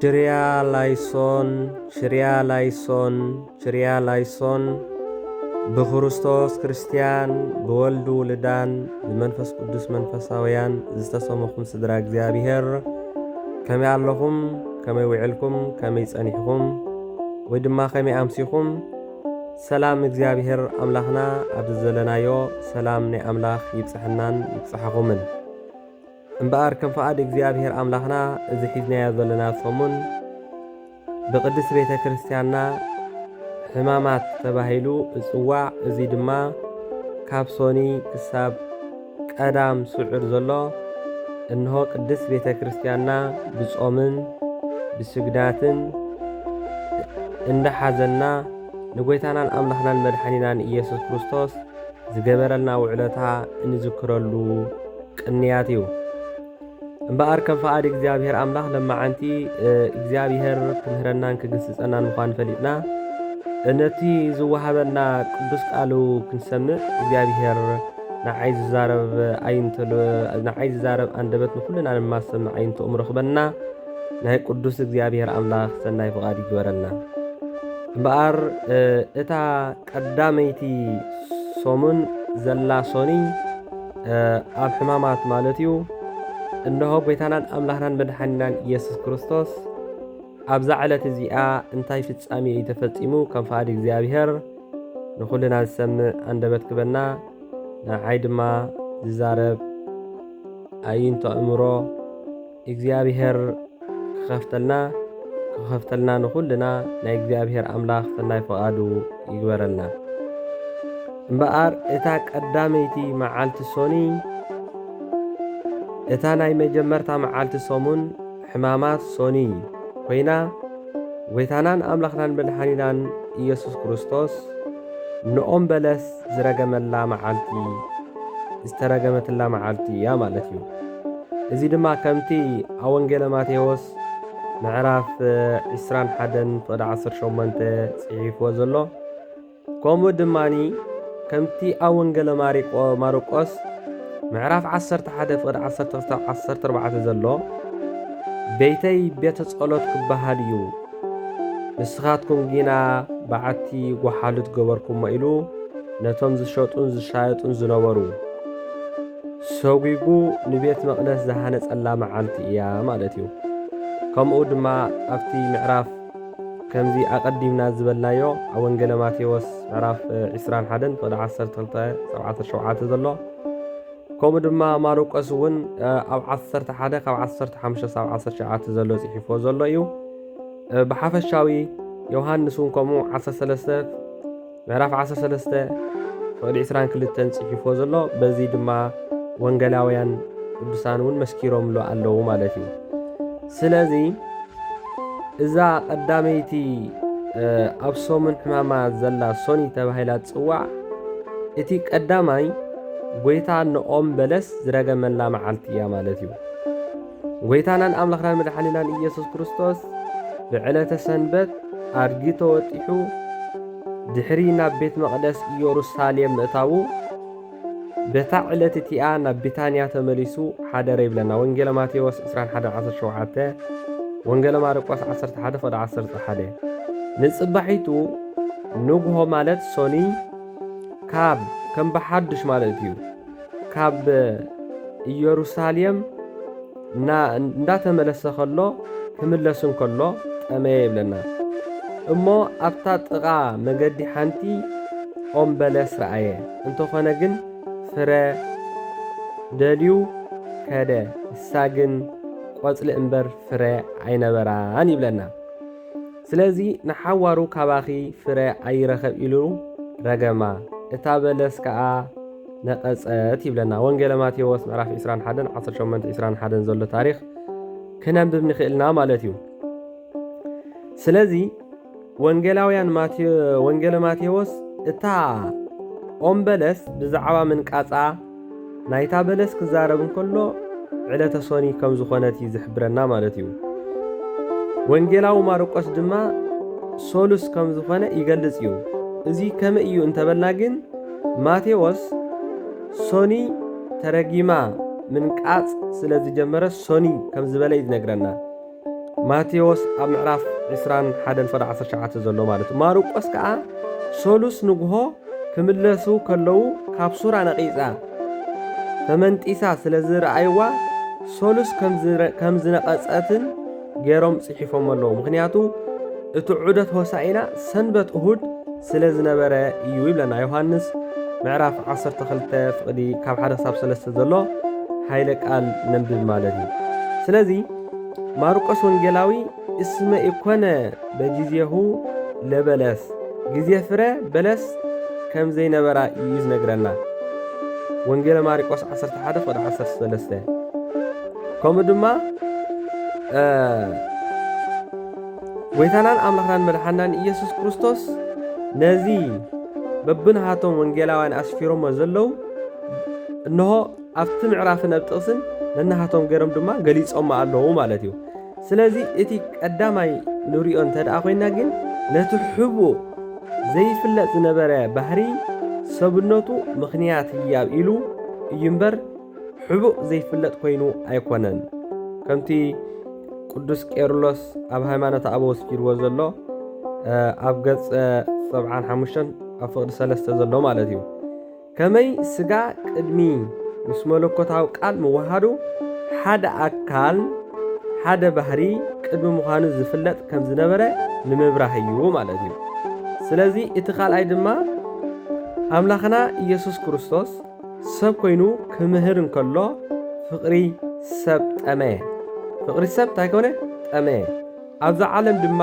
ሽርያ ላይሶን ብክርስቶስ ክርስቲያን ብወልዱ ውልዳን ብመንፈስ ቅዱስ መንፈሳውያን ዝተሰመኹም ስድራ እግዚአብሔር ከመይ ኣለኹም ከመይ ውዕልኩም ከመይ ጸኒሕኩም ወይ ድማ ከመይ ኣምሲኹም ሰላም እግዚአብሔር ኣምላኽና ኣብ ዘለናዮ ሰላም ናይ ኣምላኽ ይብጽሕናን ይብጽሐኹምን እምበኣር ከም ፈቃድ እግዚአብሔር ኣምላኽና እዚ ሒዝናዮ ዘለና ሰሙን ብቅድስት ቤተ ክርስቲያንና ሕማማት ተባሂሉ እጽዋዕ እዚ ድማ ካብ ሶኒ ክሳብ ቀዳም ስዑር ዘሎ እንሆ ቅድስት ቤተ ክርስቲያንና ብጾምን ብስግዳትን እንደሓዘና ንጎይታናን ኣምላኽናን መድኃኒናን ኢየሱስ ክርስቶስ ዝገበረልና ውዕለታ እንዝክረሉ ቅንያት እዩ። እምበኣር ከም ፈቃድ እግዚአብሔር ኣምላኽ ለማዓንቲ እግዚአብሔር ክምህረናን ክግስጸናን ምዃን ፈሊጥና ነቲ ዝወሃበና ቅዱስ ቃሉ ክንሰምዕ እግዚአብሔር ንዓይ ዝዛረብ አንደበት ንኩልና ንማሰምዕ ዓይንቶ እምረኽበና ናይ ቅዱስ እግዚአብሔር ኣምላኽ ሰናይ ፈቃድ ይግበረልና። እምበኣር እታ ቀዳመይቲ ሶሙን ዘላ ሶኒ ኣብ ሕማማት ማለት እዩ እንሆ ጎይታናን ኣምላኽናን መድኃኒናን ኢየሱስ ክርስቶስ ኣብዛ ዕለት እዚኣ እንታይ ፍጻሜ ተፈጺሙ ከም ፈቃድ እግዚአብሔር ንኹልና ዝሰምዕ አንደበት ክበና ንዓይ ድማ ዝዛረብ ዓይንቶ እምሮ እግዚአብሔር ክኸፍተልና ንኹልና ናይ እግዚአብሔር ኣምላኽ ሰናይ ፈቃዱ ይግበረልና። እምበኣር እታ ቀዳመይቲ መዓልቲ ሶኒ እታ ናይ መጀመርታ መዓልቲ ሶሙን ሕማማት ሶኒ ኮይና ጎይታናን ኣምላኽናን መድኃኒናን ኢየሱስ ክርስቶስ ንኦም በለስ ዝተረገመትላ መዓልቲ እያ ማለት እዩ። እዚ ድማ ከምቲ ኣብ ወንጌለ ማቴዎስ ምዕራፍ 21:18 ጽሒፍዎ ዘሎ ከምኡ ድማኒ ከምቲ ኣብ ወንጌለ ማርቆስ ምዕራፍ 11:12-14 ዘሎ ቤተይ ቤተ ጸሎት ክበሃል እዩ ንስኻትኩም ጊና በዓቲ ጓሓሉት ገበርኩሞ ኢሉ ነቶም ዝሸጡን ዝሻየጡን ዝነበሩ ሰጉጉ ንቤት መቕደስ ዝሃነጸላ መዓልቲ እያ ማለት እዩ። ከምኡ ድማ ኣብቲ ምዕራፍ ከምዚ ኣቐዲምና ዝበልናዮ ኣብ ወንጌለ ማቴዎስ ምዕራፍ 21:12-17 ዘሎ ከምኡ ድማ ማርቆስ እውን ኣብ 11:15-19 ዘሎ ጽሒፍዎ ዘሎ እዩ። ብሓፈሻዊ ዮሃንስ እውን ከምኡ ምዕራፍ 13:22 ጽሒፍዎ ዘሎ በዚ ድማ ወንጌላውያን ቅዱሳን እውን መስኪሮምሉ ኣለዉ ማለት እዩ። ስለዚ እዛ ቀዳመይቲ ኣብ ሶሙን ሕማማት ዘላ ሶኒ ተባሂላ ትጽዋዕ እቲ ቀዳማይ ጎይታ ንኦም በለስ ዝረገመላ መዓልቲ እያ ማለት እዩ። ጎይታናን ኣምላኽናን መድኃኒናን ኢየሱስ ክርስቶስ ብዕለተ ሰንበት ኣድጊ ተወጢሑ ድሕሪ ናብ ቤት መቕደስ ኢየሩሳሌም ምእታዉ በታ ዕለት እቲኣ ናብ ቢታንያ ተመሊሱ ሓደረ ይብለና ወንጌለ ማቴዎስ 21:17 ወንጌለ ማርቆስ 11:11 ንጽባሒቱ ንግሆ ማለት ሶኒ ከም በሓድሽ ማለት እዩ ካብ ኢየሩሳሌም እንዳተመለሰ ከሎ ክምለስን ከሎ ጠመየ ይብለና እሞ ኣብታ ጥቓ መገዲ ሓንቲ ኦም በለስ ረአየ እንተኾነ ግን ፍረ ደልዩ ከደ እሳ ግን ቆጽሊ እምበር ፍረ ኣይነበራን ይብለና። ስለዚ ንሓዋሩ ካባኺ ፍረ ኣይረኸብ ኢሉ ረገማ እታ በለስ ከዓ ነቐጸት ይብለና ወንጌለ ማቴዎስ ምዕራፍ 21:18-21 ዘሎ ታሪኽ ክነንብብ ንኽእልና ማለት እዩ። ስለዚ ወንጌለ ማቴዎስ እታ ኦም በለስ ብዛዕባ ምንቃጻ ናይታ በለስ ክዛረብ እንከሎ ዕለተ ሶኒ ከም ዝኾነት ዝሕብረና ማለት እዩ። ወንጌላዊ ማርቆስ ድማ ሶሉስ ከም ዝኾነ ይገልጽ እዩ። እዚ ከመይ እዩ እንተበልና ግን ማቴዎስ ሶኒ ተረጊማ ምንቃጽ ስለ ዝጀመረ ሶኒ ከም ዝበለ ይነግረና። ማቴዎስ ኣብ ምዕራፍ 21:19 ዘሎ ማለት እዩ። ማርቆስ ከዓ ሰሉስ ንግሆ ክምለሱ ከለዉ ካብ ሱራ ነቒፃ ተመንጢሳ ስለ ዝረኣይዋ ሰሉስ ከም ዝነቐፀትን ገይሮም ጽሒፎም ኣለዉ። ምክንያቱ እቲ ዑደት ሆሳኢና ሰንበት እሁድ ስለ ዝነበረ እዩ ይብለና ዮሃንስ ምዕራፍ 12 ፍቕዲ ካብ 1-3 ዘሎ ሃይለ ቃል ነንብብ ማለት እዩ። ስለዚ ማርቆስ ወንጌላዊ እስመ ኢኮነ በጊዜሁ ለበለስ ጊዜ ፍረ በለስ ከም ዘይነበራ እዩ ዝነግረና ወንጌለ ማርቆስ 11:13 ከምኡ ድማ ጎይታናን ኣምላኽናን መድሓናን ኢየሱስ ክርስቶስ ነዚ በብናሃቶም ወንጌላውያን ኣስፊሮሞ ዘለዉ እንሆ ኣብቲ ምዕራፍን ኣብ ጥቕስን ነናሃቶም ገይሮም ድማ ገሊፆም ኣለዉ ማለት እዩ። ስለዚ እቲ ቀዳማይ ንሪኦ እንተደኣ ኮይና ግን ነቲ ሕቡእ ዘይፍለጥ ዝነበረ ባህሪ ሰብነቱ ምኽንያት ህያብ ኢሉ እዩ እምበር ሕቡእ ዘይፍለጥ ኮይኑ ኣይኮነን። ከምቲ ቅዱስ ቄርሎስ ኣብ ሃይማኖት ኣበ ወስፊርዎ ዘሎ ኣብ ገጽ 75 ኣብ ፍቕዲ 3 ዘሎ ማለት እዩ። ከመይ ስጋ ቅድሚ ምስ መለኮታዊ ቃል ምዋሃዱ ሓደ ኣካል ሓደ ባህሪ ቅድሚ ምዃኑ ዝፍለጥ ከም ዝነበረ ንምብራህ እዩ ማለት እዩ። ስለዚ እቲ ካልኣይ ድማ ኣምላኽና ኢየሱስ ክርስቶስ ሰብ ኮይኑ ክምህር እንከሎ ፍቕሪ ሰብ ጠመየ። ፍቕሪ ሰብ እንታይ ኮነ? ጠመየ። ኣብዚ ዓለም ድማ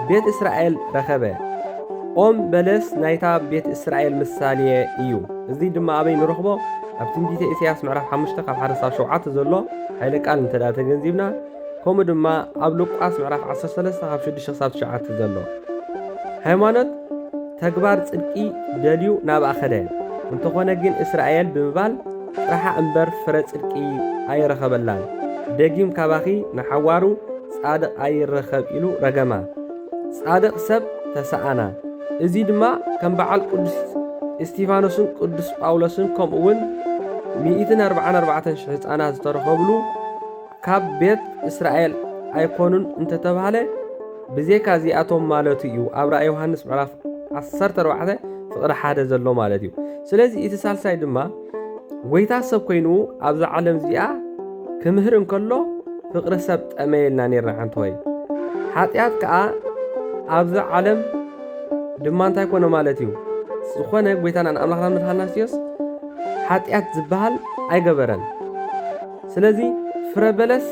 ቤት እስራኤል ረኸበ። ኦም በለስ ናይታ ቤት እስራኤል ምሳሌ እዩ። እዚ ድማ ኣበይ ንረኽቦ? ኣብ ትንቢተ ኢሳያስ ምዕራፍ 5:1-7 ዘሎ ሃይለ ቃል እንተዳ ተገንዚብና፣ ከምኡ ድማ ኣብ ሉቃስ ምዕራፍ 13:6-9 ዘሎ ሃይማኖት ተግባር ጽድቂ ደልዩ ናብኣ ኸደ እንተኾነ ግን እስራኤል ብምባል ጥራሓ እምበር ፍረ ጽድቂ ኣይረኸበላን። ደጊም ካባኺ ንሓዋሩ ጻድቕ ኣይረኸብ ኢሉ ረገማ። ጻድቕ ሰብ ተሰኣና። እዚ ድማ ከም በዓል ቅዱስ እስቲፋኖስን ቅዱስ ጳውሎስን ከምኡውን 144,000 ህፃናት ዝተረኸብሉ ካብ ቤት እስራኤል ኣይኮኑን እንተተባሃለ ብዜካ እዚኣቶም ማለት እዩ። ኣብ ራእይ ዮሃንስ ምዕራፍ 14:1 ዘሎ ማለት እዩ። ስለዚ እቲ ሳልሳይ ድማ ጎይታ ሰብ ኮይኑ ኣብዛ ዓለም እዚኣ ክምህር እንከሎ ፍቕሪ ሰብ ጠመየልና ነርና ሓንቲ ወይ ሓጢኣት ከዓ ኣብዛ ዓለም ድማ እንታይ ኮነ ማለት እዩ። ዝኾነ ጎይታናን ኣምላኽናን መድሓኒትና ኢየሱስ ሓጢኣት ዝበሃል ኣይገበረን። ስለዚ ፍረ በለስ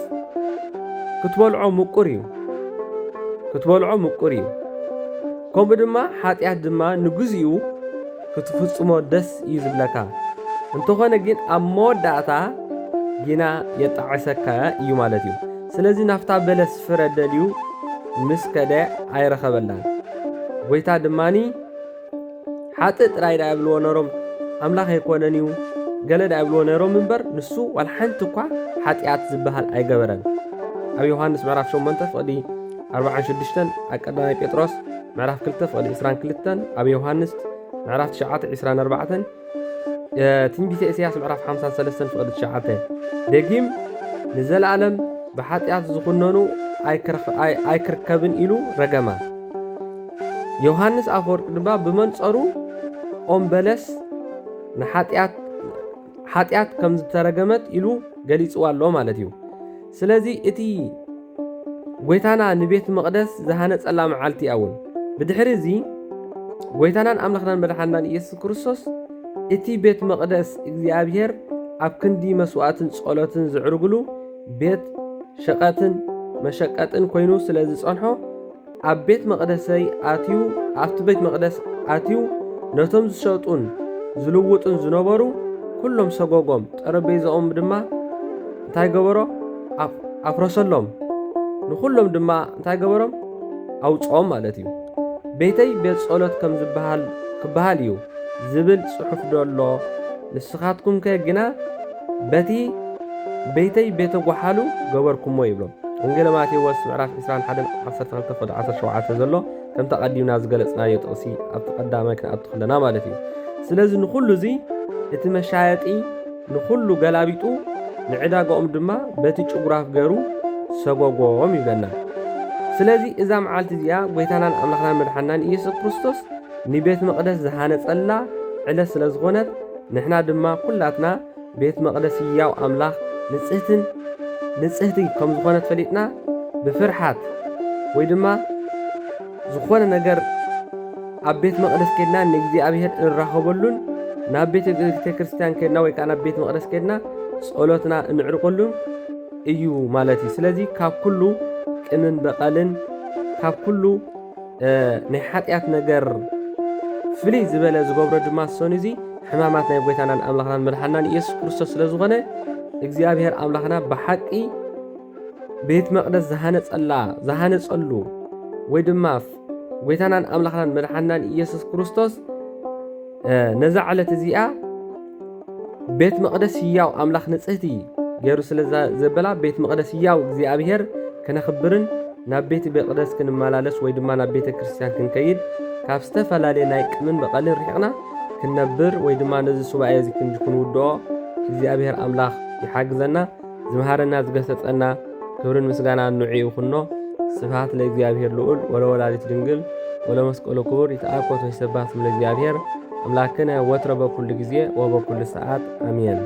ክትበልዖ ምቁር እዩ፣ ክትበልዖ ምቁር እዩ። ከምኡ ድማ ሓጢኣት ድማ ንግዚኡ ክትፍጽሞ ደስ እዩ ዝብለካ። እንተኾነ ግን ኣብ መወዳእታ ግና የጣዕሰካ እዩ ማለት እዩ። ስለዚ ናፍታ በለስ ፍረ ደልዩ ምስ ከደ ኣይረኸበላን። ጎይታ ድማኒ ሓጥእ ጥራይ ዳ ይብልዎ ነሮም ኣምላኽ ኣይኮነን እዩ ገለ ዳ ይብልዎ ነሮም እምበር ንሱ ዋላ ሓንቲ እኳ ሓጢኣት ዝበሃል ኣይገበረን። ኣብ ዮሃንስ ምዕራፍ 8:46 ኣብ ቀዳማይ ጴጥሮስ ምዕራፍ 2:22 ኣብ ዮሃንስ ምዕራፍ 9:24 ትንቢተ ኢሳያስ ምዕራፍ 53:9 ደጊም ንዘለዓለም ብሓጢኣት ዝኹነኑ ኣይክርከብን ኢሉ ረገማ። ዮሃንስ ኣፈወርቅ ድማ ብመንጸሩ ኦም በለስ ንሓጢኣት ከም ዝተረገመት ኢሉ ገሊጽዋ ኣሎ ማለት እዩ። ስለዚ እቲ ጎይታና ንቤት መቕደስ ዝሃነጸላ መዓልቲ እውን ብድሕሪ እዚ ጎይታናን ኣምላኽናን መድሓኒትናን ኢየሱስ ክርስቶስ እቲ ቤት መቕደስ እግዚኣብሔር ኣብ ክንዲ መስዋዕትን ጸሎትን ዝዕርግሉ ቤት ሸቐጥን መሸቀጥን ኮይኑ ስለ ዝጸንሖ ኣብ ቤት መቕደሰይ ኣትዩ ኣብቲ ቤት መቕደስ ኣትዩ ነቶም ዝሸጡን ዝልውጡን ዝነበሩ ኩሎም ሰጎጎም ጠረጴዛኦም ድማ እንታይ ገበሮ? ኣፍረሰሎም። ንኩሎም ድማ እንታይ ገበሮም? ኣውፅኦም ማለት እዩ። ቤተይ ቤት ጸሎት ከም ክበሃል እዩ ዝብል ጽሑፍ ደሎ ንስኻትኩም ከ ግና በቲ ቤተይ ቤተ ጓሓሉ ገበርኩሞ ይብሎም። ወንጌል ማቴዎስ ምዕራፍ 21:12-17 ዘሎ ከም ተቐዲምና ዝገለጽናዮ ጥቕሲ ኣብቲ ቀዳማይ ክንኣቱ ከለና ማለት እዩ። ስለዚ ንኩሉ እዚ እቲ መሻየጢ ንኩሉ ገላቢጡ ንዕዳግኦም ድማ በቲ ጭጉራፍ ገይሩ ሰጎጎም ይብለና። ስለዚህ እዛ መዓልቲ እዚኣ ጎይታናን ኣምላኽናን መድሓናን ኢየሱስ ክርስቶስ ንቤት መቕደስ ዝሃነፀላ ዕለት ስለ ዝኾነት ንሕና ድማ ኩላትና ቤት መቕደስ ህያው ኣምላኽ ንጽህቲ ከም ዝኾነት ፈሊጥና ብፍርሓት ወይ ድማ ዝኾነ ነገር ኣብ ቤት መቕደስ ከድና ንእግዚኣብሔር እንራኸበሉን ናብ ቤተ ክርስቲያን ከድና ወይ ከዓ ናብ ቤት መቕደስ ከድና ጸሎትና እንዕርቀሉን እዩ ማለት እዩ። ስለዚ ካብ ኩሉ ቅንን በቐልን ካብ ኩሉ ናይ ሓጢኣት ነገር ፍልይ ዝበለ ዝገብሮ ድማ ሰኑ እዚ ሕማማት ናይ ጎይታናን ኣምላኽናን መድሓናን ኢየሱስ ክርስቶስ ስለ ዝኾነ እግዚኣብሔር ኣምላኽና ብሓቂ ቤት መቕደስ ዝሃነጸሉ ወይ ድማ ጎይታናን ኣምላኽናን መድሓናን ኢየሱስ ክርስቶስ ነዛ ዕለት እዚኣ ቤት መቕደስ ህያው ኣምላኽ ንጽህቲ ገይሩ ስለ ዘበላ ቤት መቕደስ ህያው እግዚኣብሔር ከነኽብርን ናብ ቤት መቕደስ ክንመላለስ ወይ ድማ ናብ ቤተ ክርስቲያን ክንከይድ ካብ ዝተፈላለየ ናይ ቅምን በቐልን ርሒቕና ክንነብር ወይ ድማ ነዚ ሱባኤ እዚ ክንውድኦ እግዚኣብሔር ኣምላኽ ይሓግዘና። ዝመሃረና ዝገሰጸና ክብርን ምስጋና ንዑ ይኹኖ። ስብሐት ለእግዚአብሔር ልዑል ወለወላዲቱ ድንግል ወለመስቀሉ ክቡር ይትአኮት ወይሰባህ ስም ለእግዚአብሔር አምላክነ ወትረ በኩሉ ጊዜ ወበኩሉ ሰዓት አሜን።